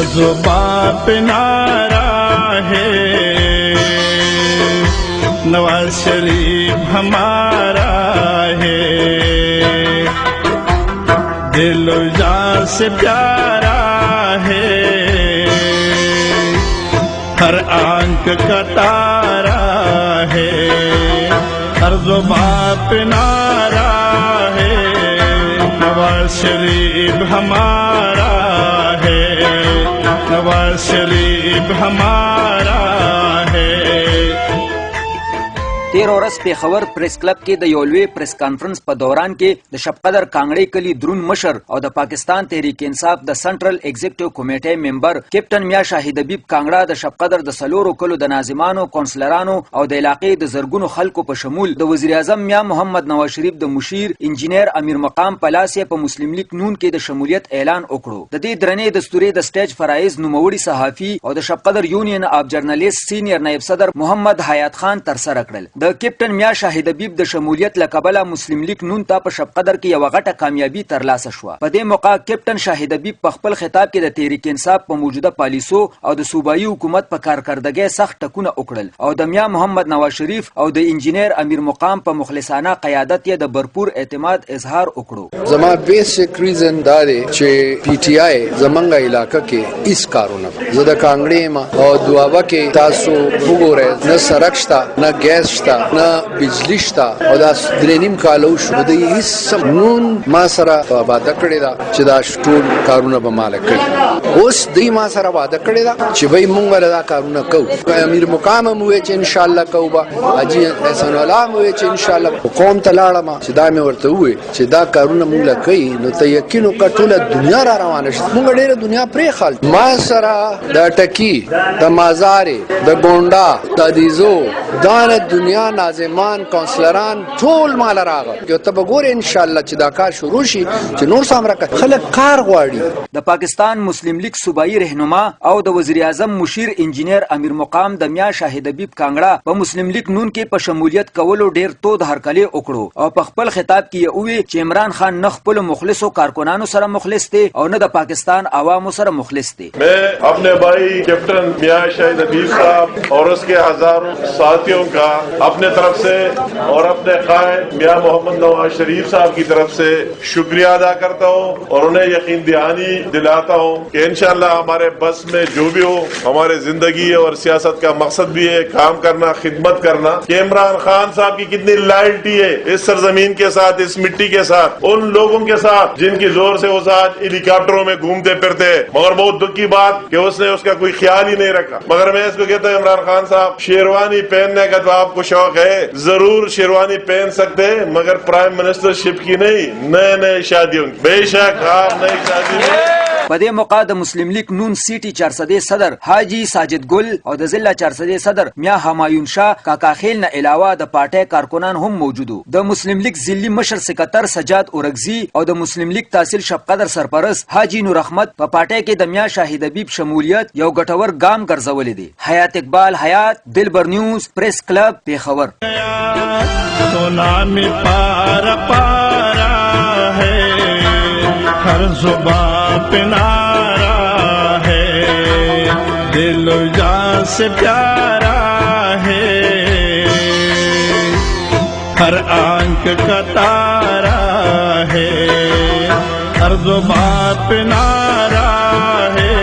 हर जुबां पे नारा है, नवाज शरीफ हमारा है, दिल जान से प्यारा है, हर आंख का तारा है, हर जुबां पे नारा है, नवाज शरीफ हमारा है, नवाज शरीफ हमारा है। 13 ورځ پیښور پریس کلب کې د یو لوی پریس کانفرنس په دوران کې د شپقدر کانګړي کلی درون مشر او د پاکستان تحریک انصاف د سنټرل ایگزیکټیو کمیټې ممبر کیپټن میا شاهد حبیب کانګړه د شپقدر د سلورو کلو د ناظمانو، کونسلرانو او د علاقې د زرګونو خلکو په شمول د وزیر اعظم میا محمد نواز شریف د مشیر انجینیر امیر مقام پلاسې په مسلم لیگ نون کې د شمولیت اعلان وکړو. د دې درنې دستوري د سټیج فرایز نوموړي صحافي او د شپقدر یونین اف جرنالیست سینیئر نائب صدر محمد حیات خان ترسره کړل. د کیپټن میا شاهد حبیب د شمولیت لقبله مسلم لیگ نون ته په شپقدر کې یو غټه کامیابی ترلاسه شوه. په دې موقع کیپټن شاهد حبیب په خپل خطاب کې د تحریک انصاف په موجوده پالیسو او د صوبایي حکومت په کارکردګۍ سخت ټکونه وکړل او د میا محمد نواز شریف او د انجینیر امیر مقام په مخلصانه قیادت یې د برپور اعتماد اظهار وکړو. زما بیسیک ریزن دا دی چې پی ټی آی زمونږ علاقه کې هیڅ کارونه زه د کانګړې ما او دوابه کې تاسو وګورئ نه سړک شته نه ګیس شته نه بجلی شته او دا درېنیم کالو شو د هیڅ نون ما سره وعده کړې ده چې دا ټول کارونه به مال کوي. اوس دوی ما سره وعده کړې ده چې وای مونږ دا کارونه کوو. امیر مقام مو چې ان شاء الله کوو به حاجی حسن الله مو چې ان شاء الله قوم ته لاړم چې دا مې ورته وې چې دا کارونه مونږ کوي نو ته یقین وکړه ټوله دنیا را روانه شي. مونږ ډېره دنیا پرې خال ما سره د ټکی د مازارې د ګونډا د دیزو دانه دنیا ناظمان کونسلران ټول مال راغله. یو ته وګورئ ان شاء الله چې دا کار شروع شي چې نور سامره خلک کار غواړي. د پاکستان مسلم لیگ صوبایي رهنما او د وزیر اعظم مشیر انجینیر امیر مقام د میا شاهد حبیب کانګړه په مسلم لیگ نون کې په شمولیت کولو ډیر تود هرکلی وکړو او په خپل خطاب کې وویل چې عمران خان نه خپل مخلصو کارکنانو سره مخلص دی او نه د پاکستان عوامو سره مخلص دی. मैं अपने भाई कैप्टन मियां शाहिद हबीब साहब और उसके हजारों साथियों का अपने तरफ से और अपने कायद मियां मोहम्मद नवाज शरीफ साहब की तरफ से शुक्रिया अदा करता हूँ और उन्हें यकीन दहानी दिलाता हूँ कि इंशाल्लाह हमारे बस में जो भी हो हमारे जिंदगी और सियासत का मकसद भी है काम करना, खिदमत करना. कि इमरान खान साहब की कितनी लॉयल्टी है इस सरजमीन के साथ, इस मिट्टी के साथ, उन लोगों के साथ जिनकी जोर से वो आज हेलीकॉप्टरों में घूमते फिरते हैं. मगर बहुत दुख की बात कि उसने उसका कोई ख्याल ही नहीं रखा. मगर मैं इसको कहता हूँ इमरान खान साहब शेरवानी पहनने का तो आपको शौक है, जरूर शेरवानी पहन सकते हैं मगर प्राइम मिनिस्टरशिप की नहीं, नए नए शादियों की. बेशक आप नई शादी में. په دې موقع د مسلم لیگ نون سیټي 400 صدر حاجی ساجد ګل او د ضلع 400 صدر میا همایون شاه کاکا خیل نه علاوه د پارټي کارکنان هم موجودو. د مسلم لیگ ضلعي مشر سکرټر سجاد اورګزي او د مسلم لیگ تحصیل شپقدر سرپرست حاجی نور احمد په پارټي کې د میا شاهد حبیب شمولیت یو ګټور ګام ګرځولې دي. حیات اقبال حیات، دلبر نیوز، پریس کلب، پیښور. सोना में पारा पारा है, हर जुबां पे नारा है, दिल जान से प्यारा है, हर आंख का तारा है, हर जुबां पे नारा है,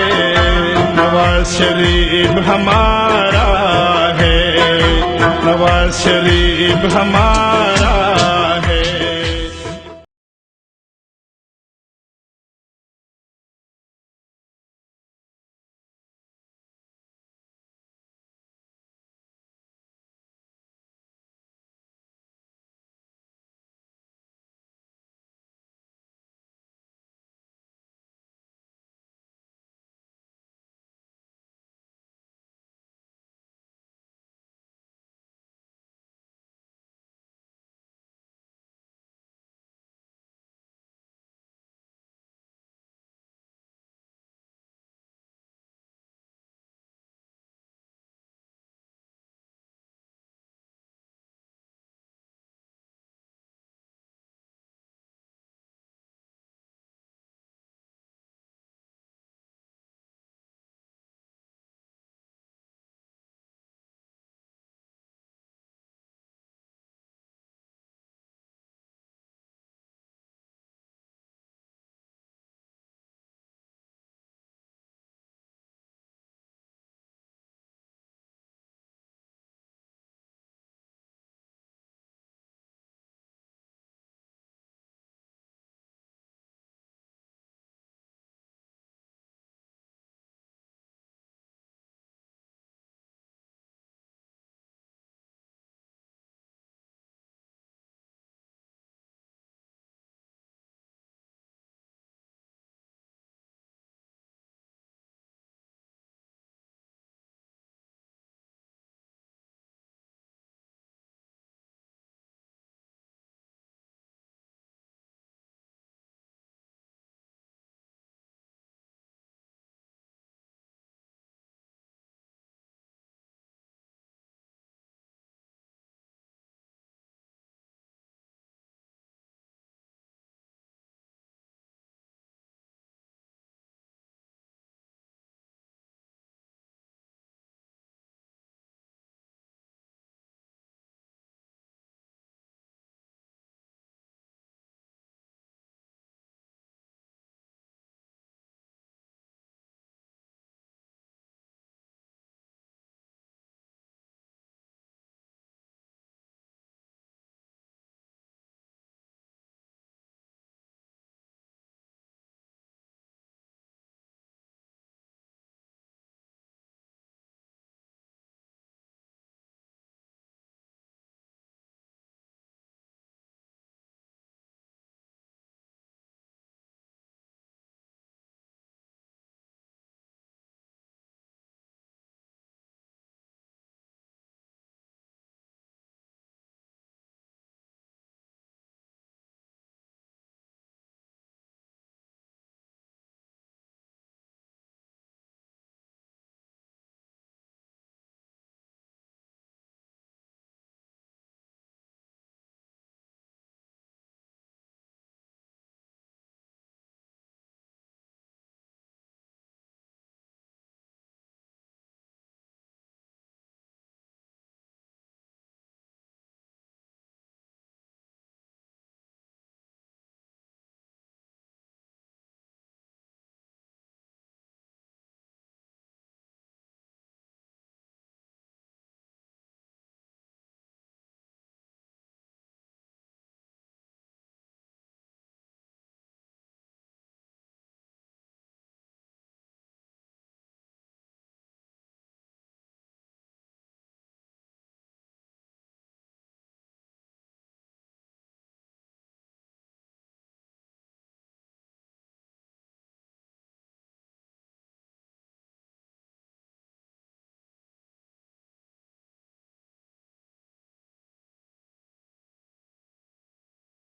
नवाज शरीफ हमारा है, नवाज शरीफ हमारा